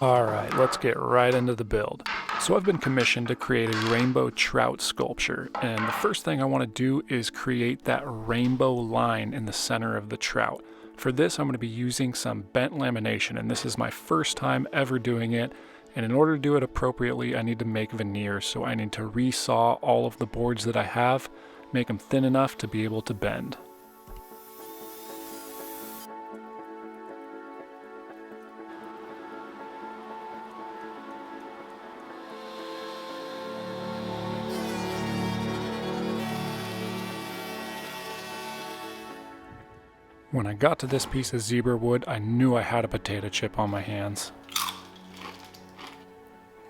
Alright, let's get right into the build. So I've been commissioned to create a rainbow trout sculpture, and the first thing I want to do is create that rainbow line in the center of the trout. For this I'm going to be using some bent lamination, and this is my first time ever doing it, and in order to do it appropriately I need to make veneers, so I need to resaw all of the boards that I have, make them thin enough to be able to bend. When I got to this piece of zebra wood, I knew I had a potato chip on my hands.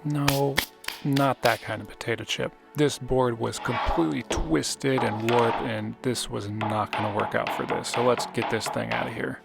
No, not that kind of potato chip. This board was completely twisted and warped, and this was not going to work out for this. So let's get this thing out of here.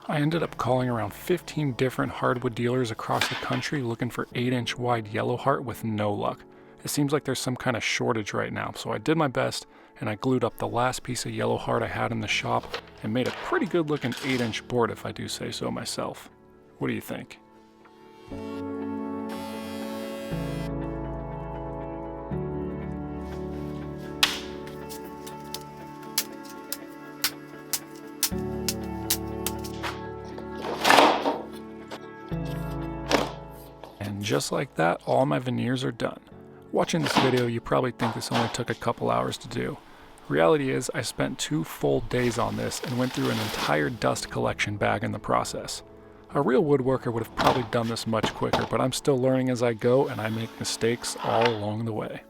I ended up calling around 15 different hardwood dealers across the country looking for 8-inch wide yellow heart with no luck. It seems like there's some kind of shortage right now, so I did my best and I glued up the last piece of yellow heart I had in the shop and made a pretty good looking 8-inch board if I do say so myself. What do you think? Just like that, all my veneers are done. Watching this video, you probably think this only took a couple hours to do. Reality is, I spent 2 full days on this and went through an entire dust collection bag in the process. A real woodworker would have probably done this much quicker, but I'm still learning as I go and I make mistakes all along the way.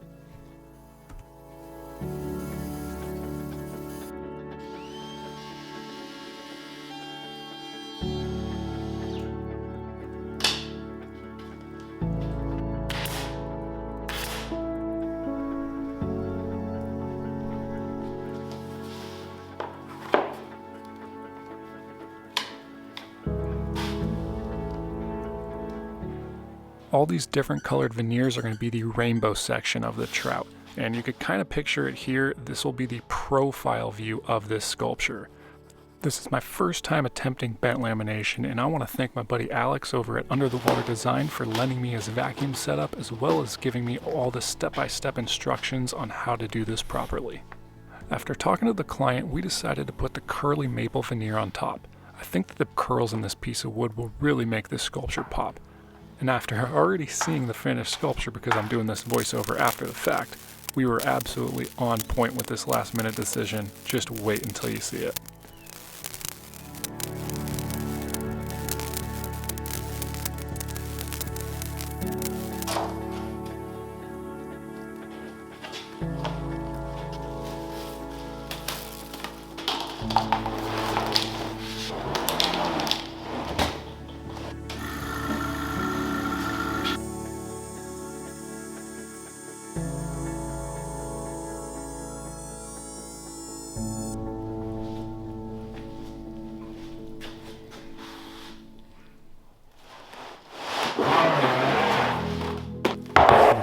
All these different colored veneers are going to be the rainbow section of the trout. And you could kind of picture it here. This will be the profile view of this sculpture. This is my first time attempting bent lamination, and I want to thank my buddy Alex over at Under the Water Design for lending me his vacuum setup, as well as giving me all the step-by-step instructions on how to do this properly. After talking to the client, we decided to put the curly maple veneer on top. I think that the curls in this piece of wood will really make this sculpture pop. And after already seeing the finished sculpture, because I'm doing this voiceover after the fact, we were absolutely on point with this last minute decision. Just wait until you see it.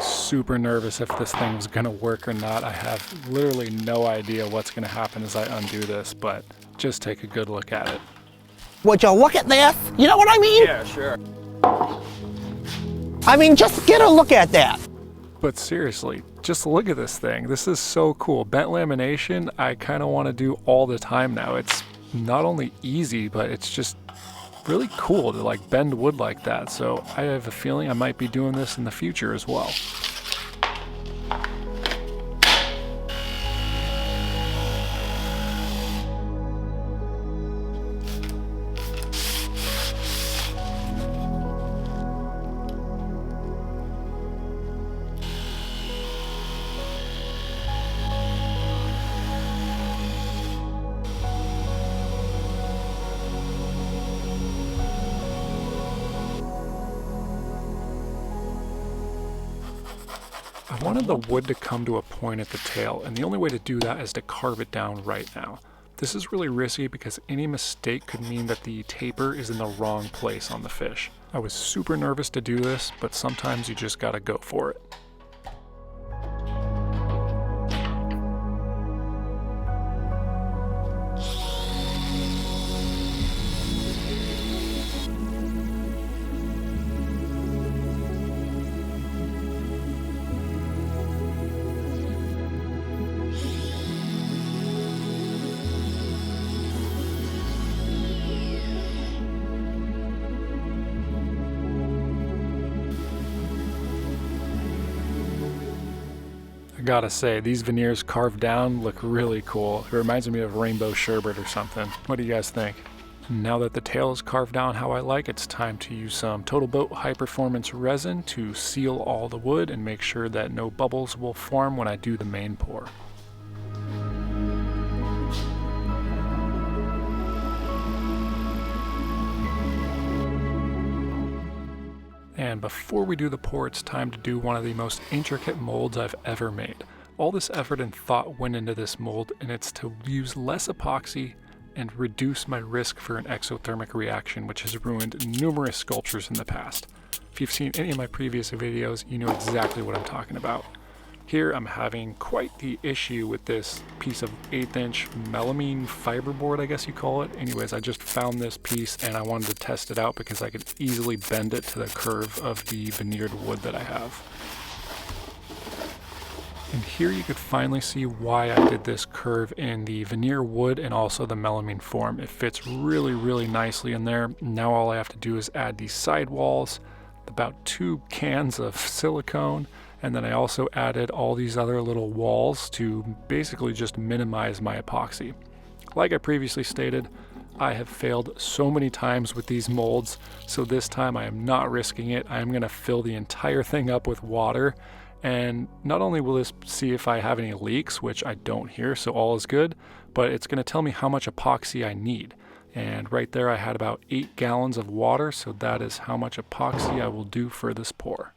Super nervous if this thing was gonna work or not. I have literally no idea what's gonna happen as I undo this, but just take a good look at it. Would you look at this? You know what I mean? Yeah, sure. I mean, just get a look at that. But seriously, just look at this thing. This is so cool. Bent lamination, I kind of want to do all the time now. It's not only easy, but it's just really cool to like bend wood like that. So I have a feeling I might be doing this in the future as well. I wanted the wood to come to a point at the tail, and the only way to do that is to carve it down right now. This is really risky because any mistake could mean that the taper is in the wrong place on the fish. I was super nervous to do this, but sometimes you just gotta go for it. Gotta say, these veneers carved down look really cool. It reminds me of rainbow sherbet or something. What do you guys think? Now that the tail is carved down how I like, it's time to use some Total Boat high performance resin to seal all the wood and make sure that no bubbles will form when I do the main pour. And before we do the pour, it's time to do one of the most intricate molds I've ever made. All this effort and thought went into this mold, and it's to use less epoxy and reduce my risk for an exothermic reaction, which has ruined numerous sculptures in the past. If you've seen any of my previous videos, you know exactly what I'm talking about. Here I'm having quite the issue with this piece of 1/8" melamine fiberboard, I guess you call it. Anyways, I just found this piece and I wanted to test it out because I could easily bend it to the curve of the veneered wood that I have. And here you could finally see why I did this curve in the veneer wood and also the melamine form. It fits really, really nicely in there. Now all I have to do is add these sidewalls, about 2 cans of silicone, and then I also added all these other little walls to basically just minimize my epoxy. Like I previously stated, I have failed so many times with these molds, so this time I am not risking it. I am going to fill the entire thing up with water, and not only will this see if I have any leaks, which I don't here, so all is good, but it's going to tell me how much epoxy I need. And right there I had about 8 gallons of water, so that is how much epoxy I will do for this pour.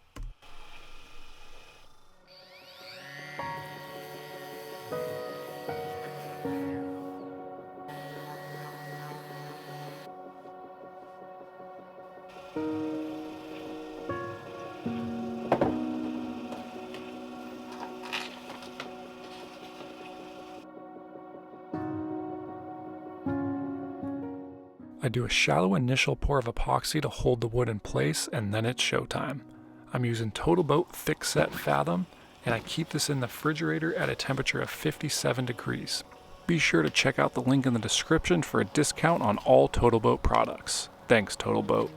I do a shallow initial pour of epoxy to hold the wood in place, and then it's showtime. I'm using Total Boat Thick Set Fathom, and I keep this in the refrigerator at a temperature of 57 degrees. Be sure to check out the link in the description for a discount on all Total Boat products. Thanks, Total Boat.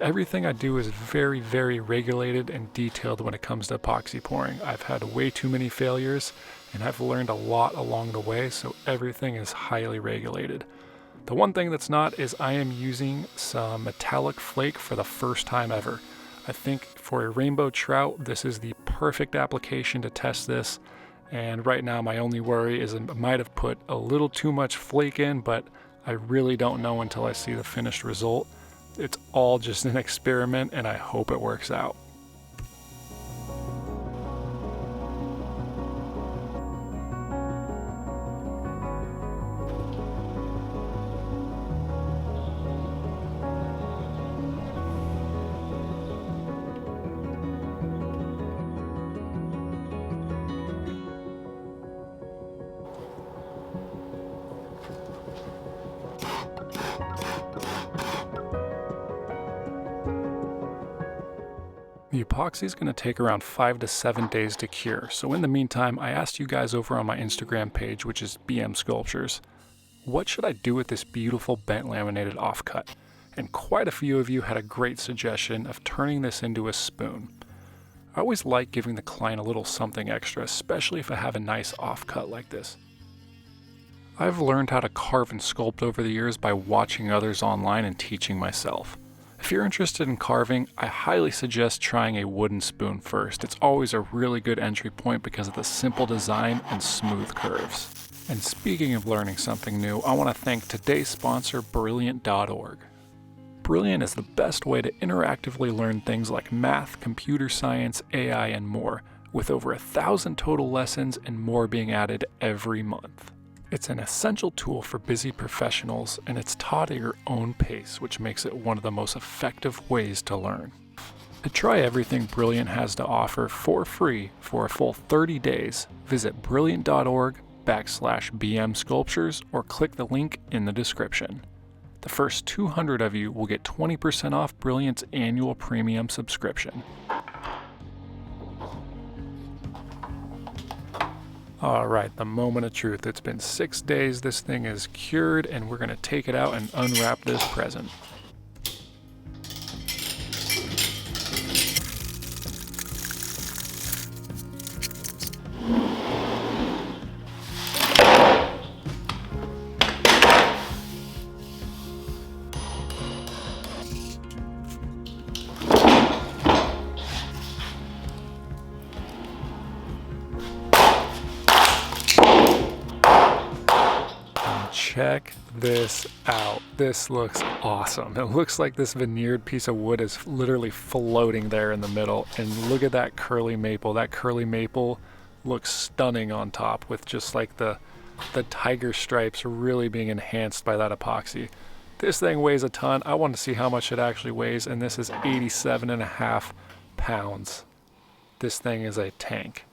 Everything I do is very, very regulated and detailed when it comes to epoxy pouring. I've had way too many failures, and I've learned a lot along the way, so everything is highly regulated. The one thing that's not is I am using some metallic flake for the first time ever. I think for a rainbow trout, this is the perfect application to test this. And right now my only worry is I might have put a little too much flake in, but I really don't know until I see the finished result. It's all just an experiment and I hope it works out. The epoxy is going to take around 5 to 7 days to cure, so in the meantime I asked you guys over on my Instagram page, which is BM Sculptures, what should I do with this beautiful bent laminated offcut? And quite a few of you had a great suggestion of turning this into a spoon. I always like giving the client a little something extra, especially if I have a nice offcut like this. I've learned how to carve and sculpt over the years by watching others online and teaching myself. If you're interested in carving, I highly suggest trying a wooden spoon first. It's always a really good entry point because of the simple design and smooth curves. And speaking of learning something new, I want to thank today's sponsor, Brilliant.org. Brilliant is the best way to interactively learn things like math, computer science, AI, and more, with over 1,000 total lessons and more being added every month. It's an essential tool for busy professionals, and it's taught at your own pace, which makes it one of the most effective ways to learn. To try everything Brilliant has to offer for free for a full 30 days, visit brilliant.org/BM Sculptures or click the link in the description. The first 200 of you will get 20% off Brilliant's annual premium subscription. Alright, the moment of truth. It's been 6 days, this thing is cured, and we're going to take it out and unwrap this present. check this out. This looks awesome. It looks like this veneered piece of wood is literally floating there in the middle. And look at that curly maple. That curly maple looks stunning on top with just like the tiger stripes really being enhanced by that epoxy. This thing weighs a ton. I want to see how much it actually weighs, and this is 87.5 pounds. This thing is a tank.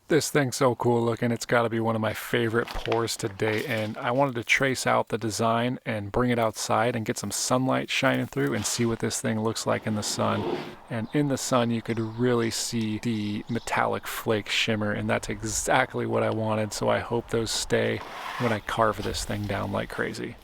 This thing's so cool looking. It's got to be one of my favorite pours to date, and I wanted to trace out the design and bring it outside and get some sunlight shining through and see what this thing looks like in the sun. And in the sun you could really see the metallic flake shimmer, and that's exactly what I wanted, so I hope those stay when I carve this thing down like crazy.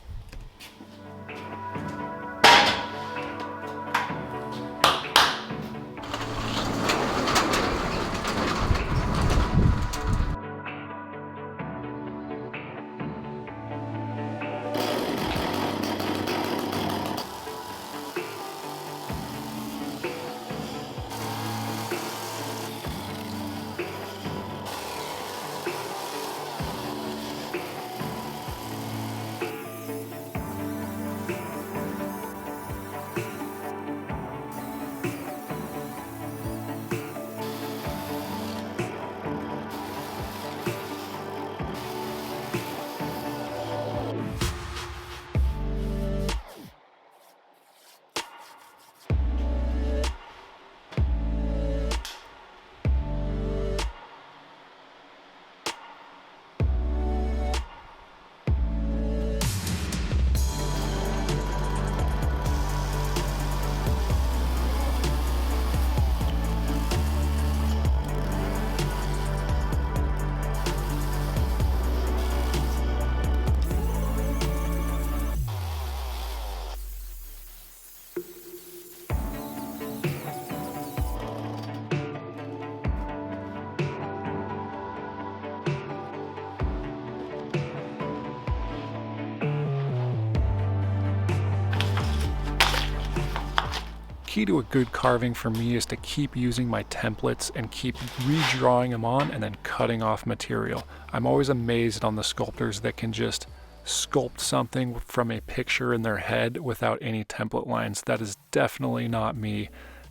Key to a good carving for me is to keep using my templates and keep redrawing them on and then cutting off material. I'm always amazed on the sculptors that can just sculpt something from a picture in their head without any template lines. That is definitely not me.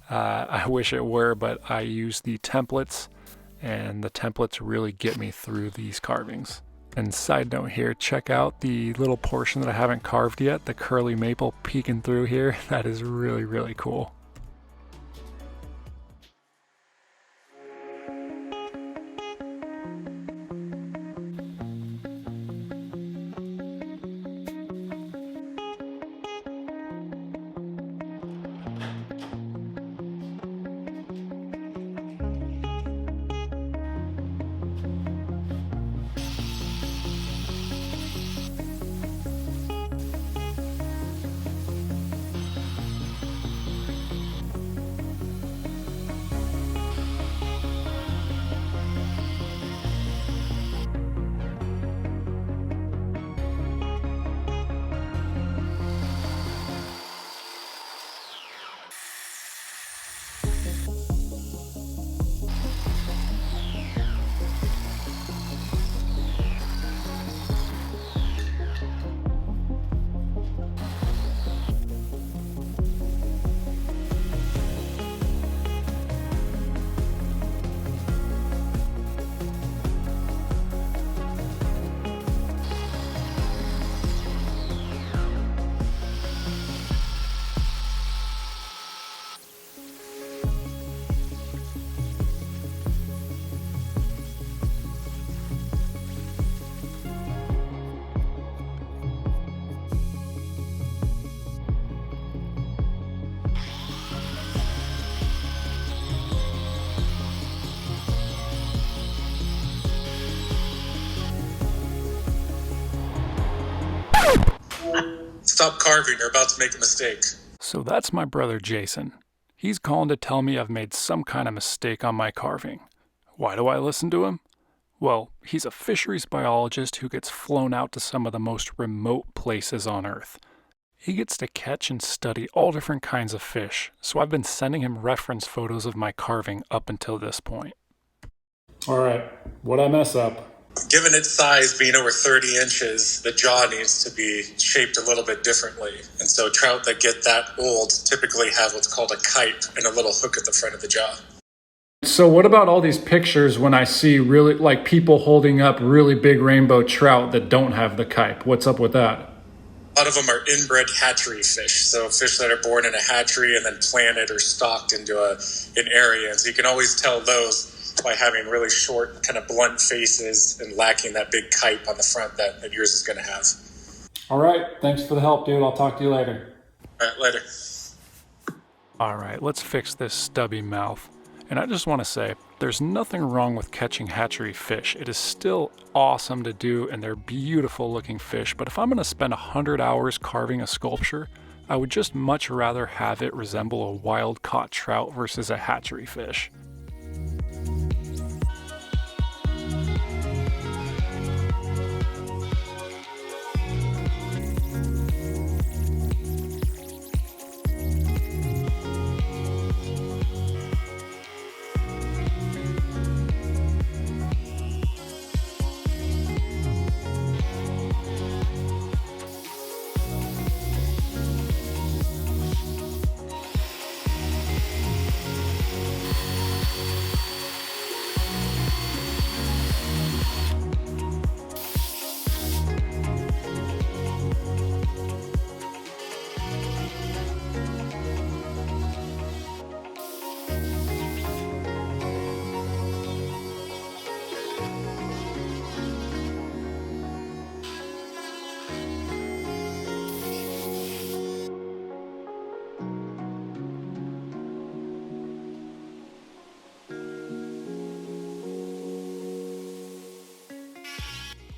I wish it were, but I use the templates, and the templates really get me through these carvings. And side note here, check out the little portion that I haven't carved yet, the curly maple peeking through here. That is really, really cool. Stop carving, you're about to make a mistake. So that's my brother Jason. He's calling to tell me I've made some kind of mistake on my carving. Why do I listen to him? Well, he's a fisheries biologist who gets flown out to some of the most remote places on Earth. He gets to catch and study all different kinds of fish, so I've been sending him reference photos of my carving up until this point. All right, what'd I mess up? Given its size being over 30 inches, the jaw needs to be shaped a little bit differently. And so trout that get that old typically have what's called a kite and a little hook at the front of the jaw. So what about all these pictures when I see really like people holding up really big rainbow trout that don't have the kite? What's up with that? A lot of them are inbred hatchery fish, so fish that are born in a hatchery and then planted or stocked into an area. And so you can always tell those by having really short, kind of blunt faces and lacking that big kite on the front that yours is going to have. All right, thanks for the help, dude. I'll talk to you later. All right, later. All right, let's fix this stubby mouth. And I just want to say, there's nothing wrong with catching hatchery fish. It is still awesome to do, and they're beautiful looking fish. But if I'm going to spend 100 hours carving a sculpture, I would just much rather have it resemble a wild caught trout versus a hatchery fish.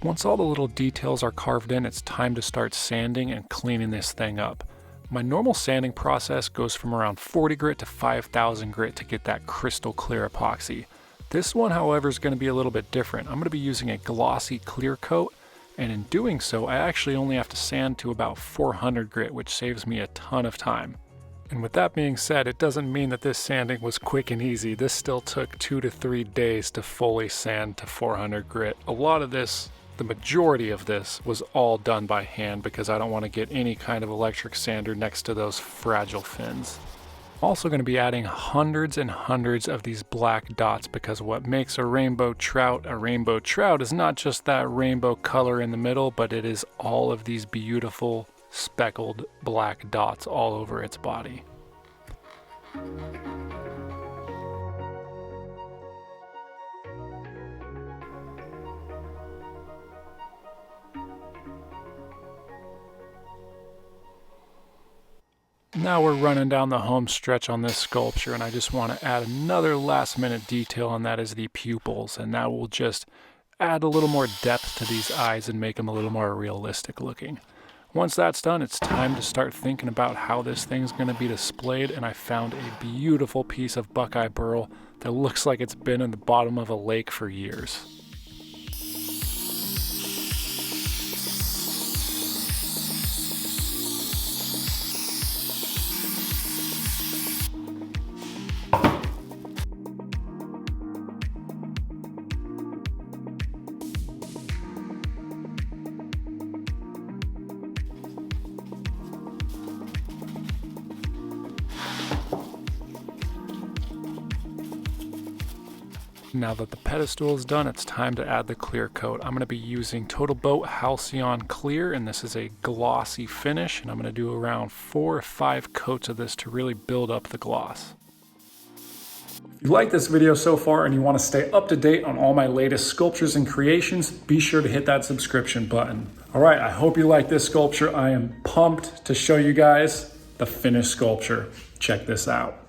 Once all the little details are carved in, it's time to start sanding and cleaning this thing up. My normal sanding process goes from around 40 grit to 5,000 grit to get that crystal clear epoxy. This one, however, is going to be a little bit different. I'm going to be using a glossy clear coat, and in doing so, I actually only have to sand to about 400 grit, which saves me a ton of time. And with that being said, it doesn't mean that this sanding was quick and easy. This still took 2 to 3 days to fully sand to 400 grit. A lot of this, the majority of this, was all done by hand because I don't want to get any kind of electric sander next to those fragile fins. I'm also going to be adding hundreds and hundreds of these black dots because what makes a rainbow trout is not just that rainbow color in the middle, but it is all of these beautiful speckled black dots all over its body. Now we're running down the home stretch on this sculpture, and I just want to add another last minute detail, and that is the pupils, and that will just add a little more depth to these eyes and make them a little more realistic looking. Once that's done, it's time to start thinking about how this thing's going to be displayed, and I found a beautiful piece of buckeye burl that looks like it's been in the bottom of a lake for years. Now that the pedestal is done, it's time to add the clear coat. I'm going to be using Total Boat Halcyon Clear, and this is a glossy finish, and I'm going to do around 4 or 5 coats of this to really build up the gloss. If you like this video so far and you want to stay up to date on all my latest sculptures and creations, be sure to hit that subscription button. All right, I hope you like this sculpture. I am pumped to show you guys the finished sculpture. Check this out.